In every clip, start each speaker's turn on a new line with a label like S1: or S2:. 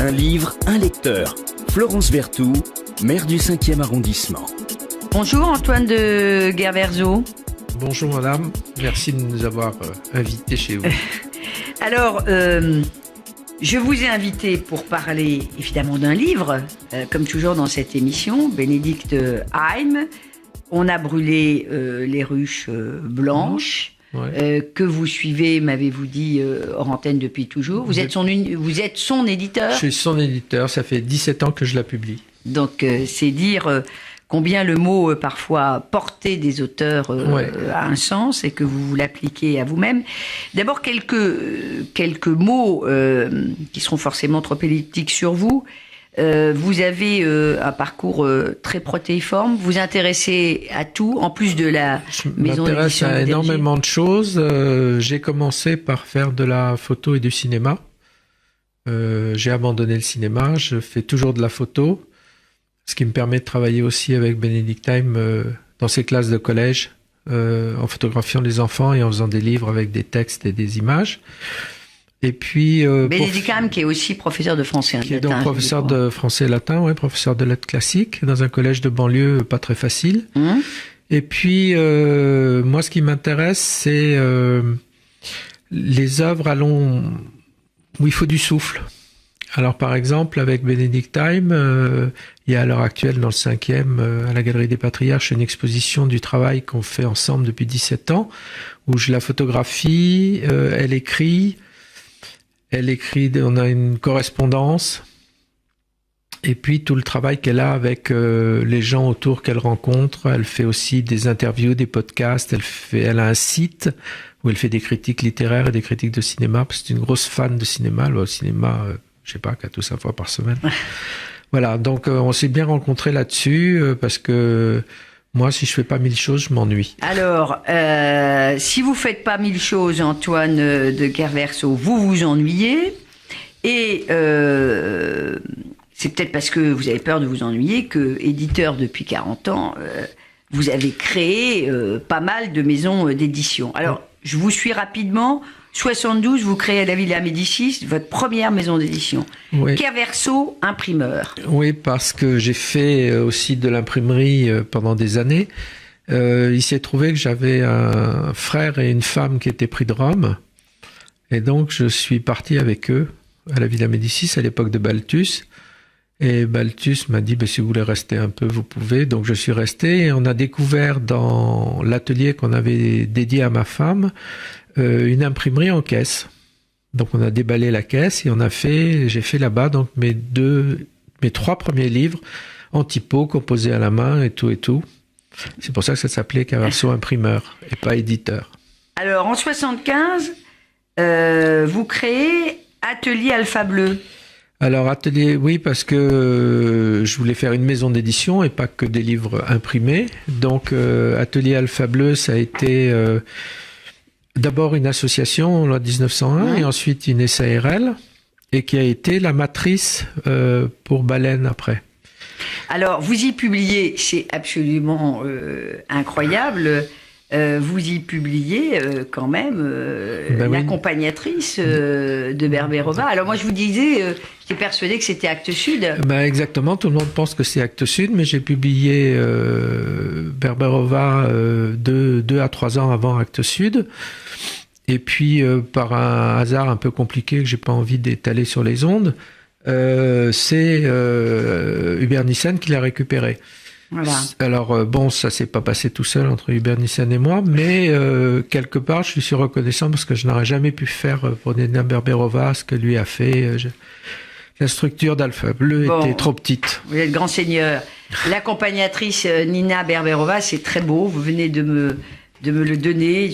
S1: Un livre, un lecteur. Florence Berthoud, maire du 5e arrondissement.
S2: Bonjour Antoine de Guerverzo.
S3: Bonjour madame, merci de nous avoir invités chez vous.
S2: Alors, je vous ai invité pour parler évidemment d'un livre, comme toujours dans cette émission, Bénédicte Haim. On a brûlé les ruches blanches. Ouais. Que vous suivez, m'avez-vous dit, hors antenne depuis toujours. Vous êtes son éditeur.
S3: Je suis son éditeur, ça fait 17 ans que je la publie.
S2: Donc c'est dire combien le mot parfois porté des auteurs a un sens et que vous l'appliquez à vous-même. D'abord quelques mots qui seront forcément trop elliptiques sur vous. Vous avez un parcours très protéiforme. Vous intéressez à tout, en plus de la maison d'édition. Je m'intéresse
S3: à énormément de choses. J'ai commencé par faire de la photo et du cinéma. J'ai abandonné le cinéma. Je fais toujours de la photo, ce qui me permet de travailler aussi avec Bénédicte Haim dans ses classes de collège, en photographiant les enfants et en faisant des livres avec des textes et des images. Et puis
S2: Bénédicte Haim qui est aussi professeur de français et latin.
S3: Qui est donc professeur de français et latin, professeur de lettres classiques dans un collège de banlieue pas très facile. Et puis moi ce qui m'intéresse c'est les œuvres où il faut du souffle. Alors par exemple avec Bénédicte Haim, il y a à l'heure actuelle dans le 5e à la Galerie des Patriarches une exposition du travail qu'on fait ensemble depuis 17 ans où je la photographie, elle écrit, on a une correspondance, et puis tout le travail qu'elle a avec les gens autour qu'elle rencontre. Elle fait aussi des interviews, des podcasts, elle a un site où elle fait des critiques littéraires et des critiques de cinéma, parce que c'est une grosse fan de cinéma, le cinéma, je sais pas, 4 ou 5 fois par semaine. Voilà, donc on s'est bien rencontrés là-dessus, parce que moi, si je fais pas 1000 choses, je m'ennuie.
S2: Alors, si vous faites pas 1000 choses, Antoine de Guerverzo, vous vous ennuyez. Et c'est peut-être parce que vous avez peur de vous ennuyer que, éditeur depuis 40 ans, vous avez créé pas mal de maisons d'édition. Alors, je vous suis rapidement. 72, vous créez à la Villa Médicis votre première maison d'édition. Oui. Guerverzo, imprimeur.
S3: Oui, parce que j'ai fait aussi de l'imprimerie pendant des années. Il s'est trouvé que j'avais un frère et une femme qui étaient pris de Rome. Et donc, je suis parti avec eux à la Villa Médicis à l'époque de Balthus. Et Balthus m'a dit, si vous voulez rester un peu, vous pouvez. Donc, je suis resté et on a découvert dans l'atelier qu'on avait dédié à ma femme une imprimerie en caisse. Donc on a déballé la caisse et j'ai fait là-bas donc mes 3 premiers livres en typo, composés à la main et tout. C'est pour ça que ça s'appelait Guerverzo imprimeur et pas éditeur.
S2: Alors en 75, vous créez Atelier Alpha Bleu.
S3: Alors atelier, oui, parce que je voulais faire une maison d'édition et pas que des livres imprimés. Donc Atelier Alpha Bleu, ça a été d'abord une association en loi 1901 et ensuite une SARL et qui a été la matrice pour Baleine après.
S2: Alors vous y publiez, c'est absolument incroyable, vous y publiez quand même l'accompagnatrice de Berberova. Alors moi je vous disais, j'étais persuadée que c'était Actes Sud.
S3: Exactement, tout le monde pense que c'est Actes Sud, mais j'ai publié Berberova 2 à 3 ans avant Actes Sud. Et puis par un hasard un peu compliqué que j'ai pas envie d'étaler sur les ondes, c'est Hubert Nissen qui l'a récupéré. Voilà. Alors ça s'est pas passé tout seul entre Hubert Nissen et moi, mais quelque part je lui suis reconnaissant parce que je n'aurais jamais pu faire pour Nina Berberova ce que lui a fait. La structure d'Alpha Bleu était trop petite.
S2: Vous êtes grand seigneur. L'accompagnatrice Nina Berberova, c'est très beau. Vous venez de me le donner.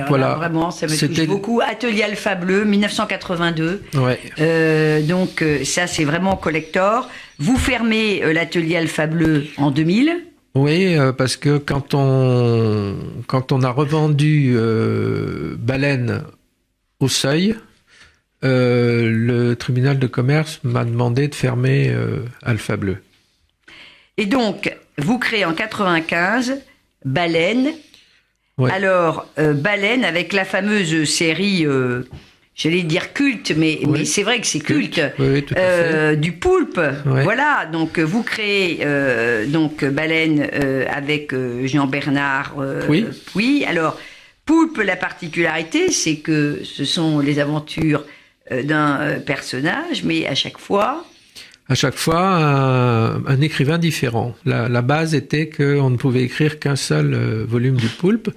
S2: Voilà. Vraiment, ça me touche beaucoup. Atelier Alpha Bleu, 1982. Ouais. Donc ça, c'est vraiment collector. Vous fermez l'atelier Alpha Bleu en 2000.
S3: Oui, parce que quand on a revendu Baleine au Seuil, le tribunal de commerce m'a demandé de fermer Alpha Bleu.
S2: Et donc, vous créez en 95 Baleine. Ouais. Alors, Baleine avec la fameuse série j'allais dire culte, mais c'est vrai que c'est culte.
S3: Oui, tout à fait.
S2: Du poulpe.
S3: Ouais.
S2: Voilà, donc vous créez donc Baleine avec Jean-Bernard Puy. Alors, poulpe, la particularité, c'est que ce sont les aventures d'un personnage, mais à chaque fois,
S3: un écrivain différent. La base était qu'on ne pouvait écrire qu'un seul volume du Poulpe.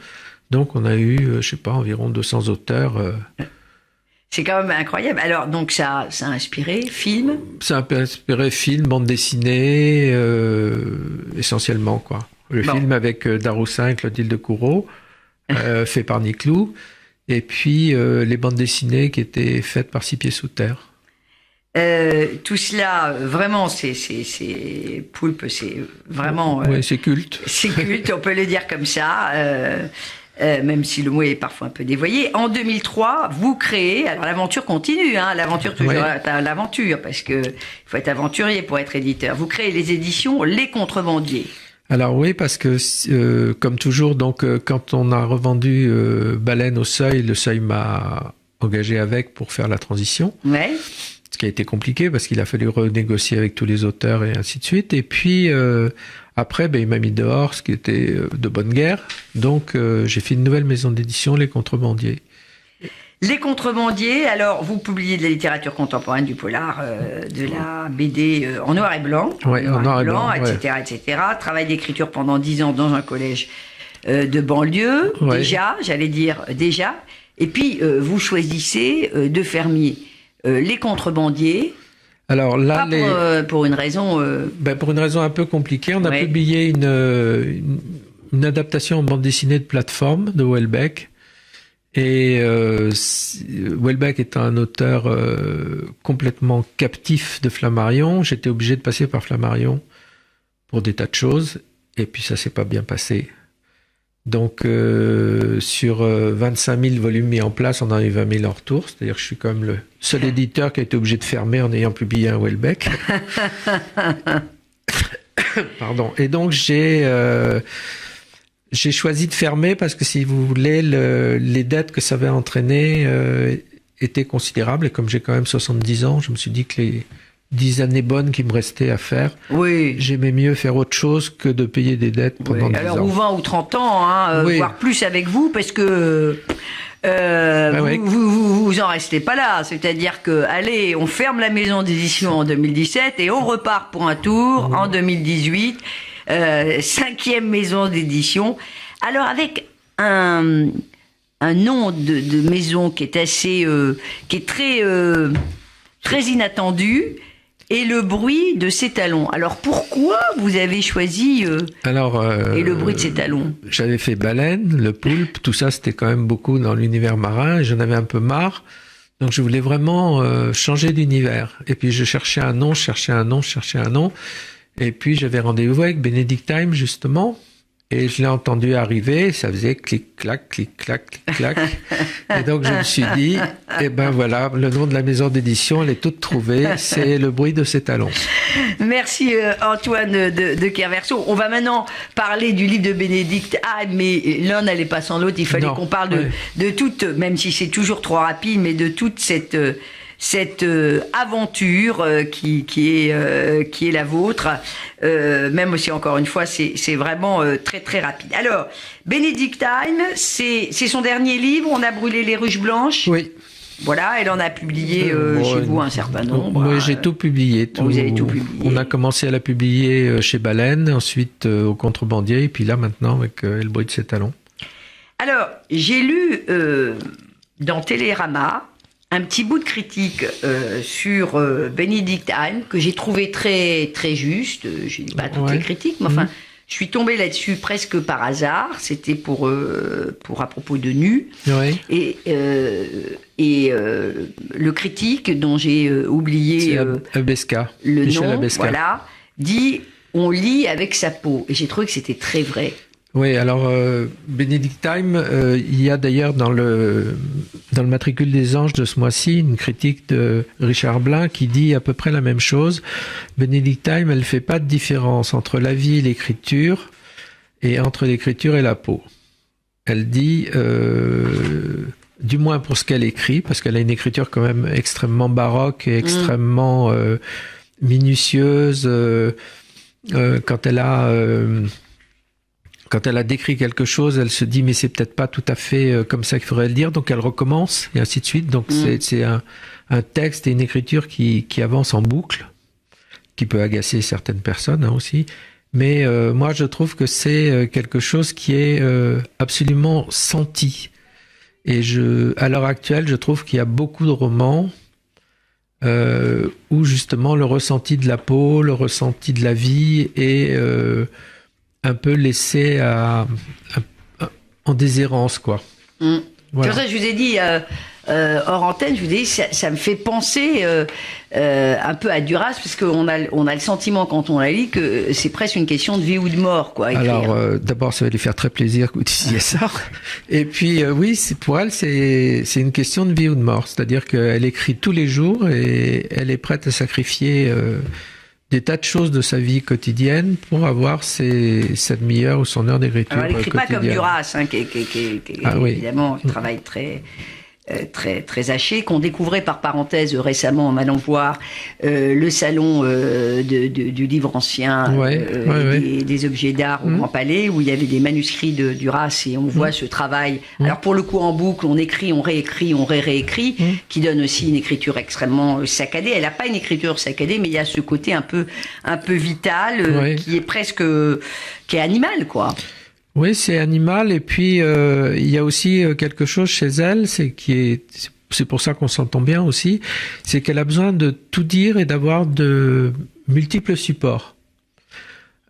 S3: Donc on a eu, je sais pas, environ 200 auteurs.
S2: C'est quand même incroyable. Alors, donc ça a inspiré film.
S3: Ça a inspiré film, bande dessinée, essentiellement, quoi. Le film avec Daroussin et Clotilde de Courreau, fait par Niclou. Et puis les bandes dessinées qui étaient faites par Six Pieds Sous Terre.
S2: Tout cela, vraiment, c'est Poulpe, c'est vraiment...
S3: oui, c'est culte.
S2: C'est culte, on peut le dire comme ça, même si le mot est parfois un peu dévoyé. En 2003, vous créez... Alors, l'aventure continue, hein, l'aventure toujours l'aventure, parce que il faut être aventurier pour être éditeur. Vous créez les éditions Les Contrebandiers. Alors
S3: oui, parce que comme toujours, donc quand on a revendu Baleine au Seuil, le Seuil m'a engagé avec pour faire la transition.
S2: Ouais.
S3: Ce qui a été compliqué parce qu'il a fallu renégocier avec tous les auteurs et ainsi de suite. Et puis après, il m'a mis dehors, ce qui était de bonne guerre. Donc j'ai fait une nouvelle maison d'édition, Les Contrebandiers.
S2: Les Contrebandiers, alors vous publiez de la littérature contemporaine, du polar, de la BD en noir et blanc,
S3: en noir et blanc,
S2: etc., etc. Travail d'écriture pendant 10 ans dans un collège de banlieue, déjà. Et puis vous choisissez de fermier Les Contrebandiers. Alors là, pour une raison.
S3: Pour une raison un peu compliquée, on a publié une adaptation en bande dessinée de plateforme de Houellebecq. Et Houellebecq étant un auteur complètement captif de Flammarion, j'étais obligé de passer par Flammarion pour des tas de choses. Et puis ça s'est pas bien passé. Donc sur 25 000 volumes mis en place, on en a eu 20 000 en retour. C'est-à-dire que je suis quand même le seul éditeur qui a été obligé de fermer en ayant publié un Houellebecq. Pardon. Et donc j'ai choisi de fermer parce que, si vous voulez, les dettes que ça avait entraînées étaient considérables. Et comme j'ai quand même 70 ans, je me suis dit que les 10 années bonnes qui me restaient à faire, j'aimais mieux faire autre chose que de payer des dettes pendant 10 ans.
S2: Alors, ou 20 ou 30 ans, voire plus avec vous, parce que vous en restez pas là. C'est-à-dire que, allez, on ferme la maison d'édition en 2017 et on repart pour un tour en 2018. 5e maison d'édition. Alors avec un nom de maison qui est assez, qui est très inattendu, et le bruit de ses talons. Alors pourquoi vous avez choisi et le bruit de ses talons?
S3: J'avais fait Baleine, le Poulpe, tout ça c'était quand même beaucoup dans l'univers marin et j'en avais un peu marre. Donc je voulais vraiment changer d'univers. Et puis je cherchais un nom. Et puis j'avais rendez-vous avec Benedict Time justement, et je l'ai entendu arriver, ça faisait clic-clac, clic-clac, clic-clac. Et donc je me suis dit, voilà, le nom de la maison d'édition, elle est toute trouvée, c'est le bruit de ses talons.
S2: Merci Antoine de Kerverso. On va maintenant parler du livre de Benedict Time, mais l'un n'allait pas sans l'autre, il fallait qu'on parle de toute, même si c'est toujours trop rapide, mais de toute cette aventure qui est la vôtre, même aussi encore une fois c'est vraiment très très rapide. Alors Benedict Time, c'est son dernier livre. On a brûlé les ruches blanches.
S3: Oui.
S2: Voilà, elle en a publié chez vous un certain nombre.
S3: Moi j'ai tout publié.
S2: Vous avez tout publié.
S3: On a commencé à la publier chez Baleine, ensuite au Contrebandier, et puis là maintenant avec le bruit de ses talons.
S2: Alors j'ai lu dans Télérama un petit bout de critique sur Benedict Time que j'ai trouvé très très juste. Je ne dis pas toutes les critiques, mais enfin, je suis tombée là-dessus presque par hasard. C'était pour à propos de Nu. Et le critique dont j'ai oublié
S3: Abesca,
S2: le
S3: Michel
S2: nom,
S3: Abesca.
S2: voilà, dit on lit avec sa peau. Et j'ai trouvé que c'était très vrai.
S3: Oui, alors Benedict Time, il y a d'ailleurs dans le matricule des anges de ce mois-ci une critique de Richard Blin qui dit à peu près la même chose. Benedict Time, elle fait pas de différence entre la vie et l'écriture et entre l'écriture et la peau. Elle dit du moins pour ce qu'elle écrit, parce qu'elle a une écriture quand même extrêmement baroque et extrêmement minutieuse. Quand elle a décrit quelque chose, elle se dit mais c'est peut-être pas tout à fait comme ça qu'il faudrait le dire, donc elle recommence et ainsi de suite. Donc c'est un texte et une écriture qui avance en boucle, qui peut agacer certaines personnes aussi. Mais moi je trouve que c'est quelque chose qui est absolument senti. Et à l'heure actuelle, je trouve qu'il y a beaucoup de romans où justement le ressenti de la peau, le ressenti de la vie est un peu laissé en déshérence, quoi.
S2: Voilà.
S3: Voilà.
S2: C'est pour ça que je vous ai dit hors antenne, je vous ai dit ça me fait penser un peu à Duras, parce qu'on a le sentiment quand on la lit que c'est presque une question de vie ou de mort, quoi. Écrire.
S3: Alors d'abord, ça va lui faire très plaisir que vous disiez ça. Et puis oui, pour elle, c'est une question de vie ou de mort. C'est-à-dire qu'elle écrit tous les jours et elle est prête à sacrifier des tas de choses de sa vie quotidienne pour avoir sa demi-heure ou son heure d'écriture
S2: Alors, elle n'écrit pas comme Duras, hein, qui évidemment travaille très haché, qu'on découvrait par parenthèse récemment en allant voir le salon du livre ancien, des objets d'art au Grand Palais, où il y avait des manuscrits de Duras, et on voit ce travail. Alors pour le coup en boucle, on écrit, on réécrit, on réécrit, qui donne aussi une écriture extrêmement saccadée. Elle n'a pas une écriture saccadée, mais il y a ce côté un peu vital, qui est presque, qui est animal, quoi.
S3: Oui, c'est animal, et puis il y a aussi quelque chose chez elle, c'est pour ça qu'on s'entend bien aussi, c'est qu'elle a besoin de tout dire et d'avoir de multiples supports.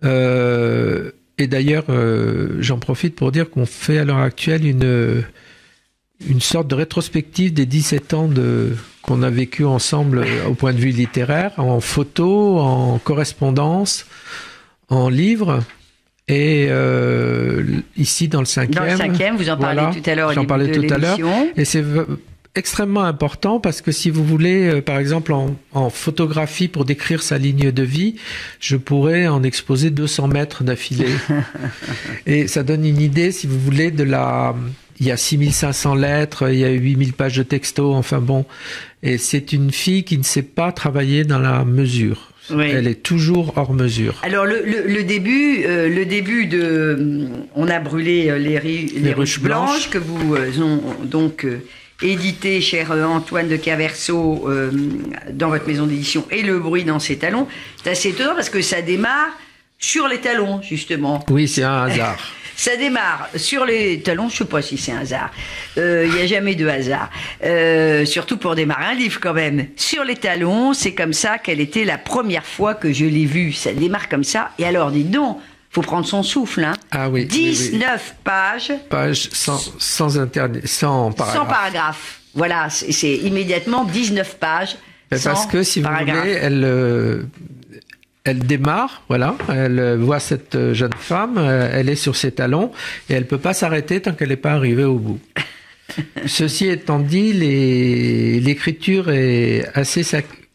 S3: Et d'ailleurs, j'en profite pour dire qu'on fait à l'heure actuelle une sorte de rétrospective des 17 ans qu'on a vécu ensemble au point de vue littéraire, en photo, en correspondance, en livres. Et ici dans le 5e. Dans le
S2: 5e, vous en parlez tout à l'heure.
S3: J'en parlais tout à l'heure. Et c'est extrêmement important parce que si vous voulez, par exemple, en photographie pour décrire sa ligne de vie, je pourrais en exposer 200 mètres d'affilée. Et ça donne une idée, si vous voulez, il y a 6500 lettres, il y a 8000 pages de texto, enfin bon. Et c'est une fille qui ne sait pas travailler dans la mesure. Oui. Elle est toujours hors mesure.
S2: Alors le début de On a brûlé les ruches blanches que vous ont donc édité, cher Antoine de Caverso, dans votre maison d'édition, et Le bruit dans ses talons. C'est assez étonnant parce que ça démarre sur les talons, justement.
S3: Oui, c'est un hasard.
S2: Ça démarre sur les talons, je sais pas si c'est un hasard. Il n'y a jamais de hasard. Surtout pour démarrer un livre quand même. Sur les talons, c'est comme ça qu'elle était la première fois que je l'ai vue. Ça démarre comme ça. Et alors, dites donc, faut prendre son souffle, hein.
S3: Ah oui.
S2: 19 pages.
S3: Pages sans paragraphe. Sans
S2: paragraphe. Voilà, c'est immédiatement 19 pages.
S3: Parce que si vous voulez, elle démarre, voilà, elle voit cette jeune femme, elle est sur ses talons et elle peut pas s'arrêter tant qu'elle n'est pas arrivée au bout. Ceci étant dit, l'écriture est assez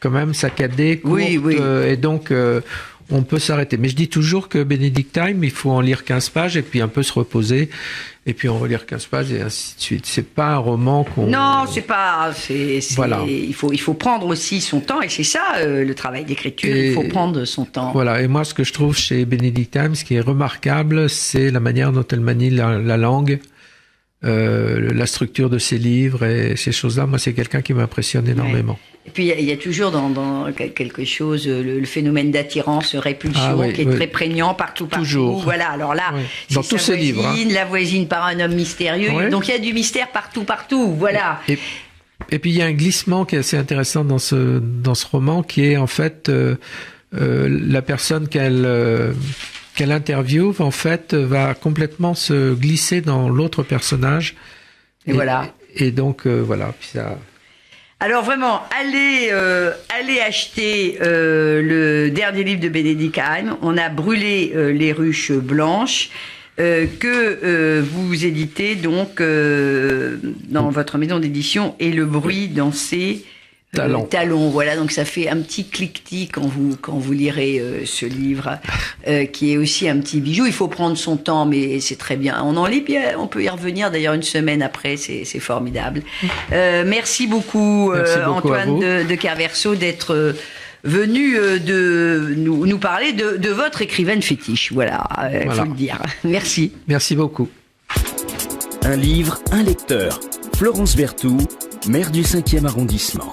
S3: quand même saccadée, courte, et donc on peut s'arrêter. Mais je dis toujours que Benedict Time, il faut en lire 15 pages et puis un peu se reposer. Et puis on relire 15 pages et ainsi de suite. C'est pas un roman qu'on...
S2: Non, c'est pas...
S3: Voilà.
S2: Il faut prendre aussi son temps, et c'est ça le travail d'écriture, il faut prendre son temps.
S3: Voilà, et moi ce que je trouve chez Benedict Time, ce qui est remarquable, c'est la manière dont elle manie la langue, la structure de ses livres et ces choses-là. Moi, c'est quelqu'un qui m'impressionne énormément.
S2: Ouais. Et puis il y a toujours dans quelque chose le phénomène d'attirance-répulsion qui est très prégnant partout.
S3: Toujours.
S2: Voilà, alors là,
S3: dans tous ses livres,
S2: la voisine par un homme mystérieux. Ouais. Donc il y a du mystère partout. Voilà.
S3: Et puis il y a un glissement qui est assez intéressant dans ce roman, qui est en fait la personne qu'elle interviewe, en fait, va complètement se glisser dans l'autre personnage.
S2: Et voilà.
S3: Et donc voilà. Puis ça.
S2: Alors vraiment, allez acheter le dernier livre de Benedict Time. On a brûlé les ruches blanches, que vous éditez donc dans votre maison d'édition, et Le bruit dans ses
S3: Talon.
S2: Voilà, donc ça fait un petit cliquetis quand vous lirez ce livre, qui est aussi un petit bijou. Il faut prendre son temps, mais c'est très bien. On en lit bien, on peut y revenir d'ailleurs une semaine après, c'est formidable. Merci beaucoup, Antoine de Kerverso, d'être venu de nous parler de votre écrivaine fétiche. Voilà, faut le dire. Merci.
S3: Merci beaucoup.
S1: Un livre, un lecteur. Florence Berthoud, maire du 5e arrondissement.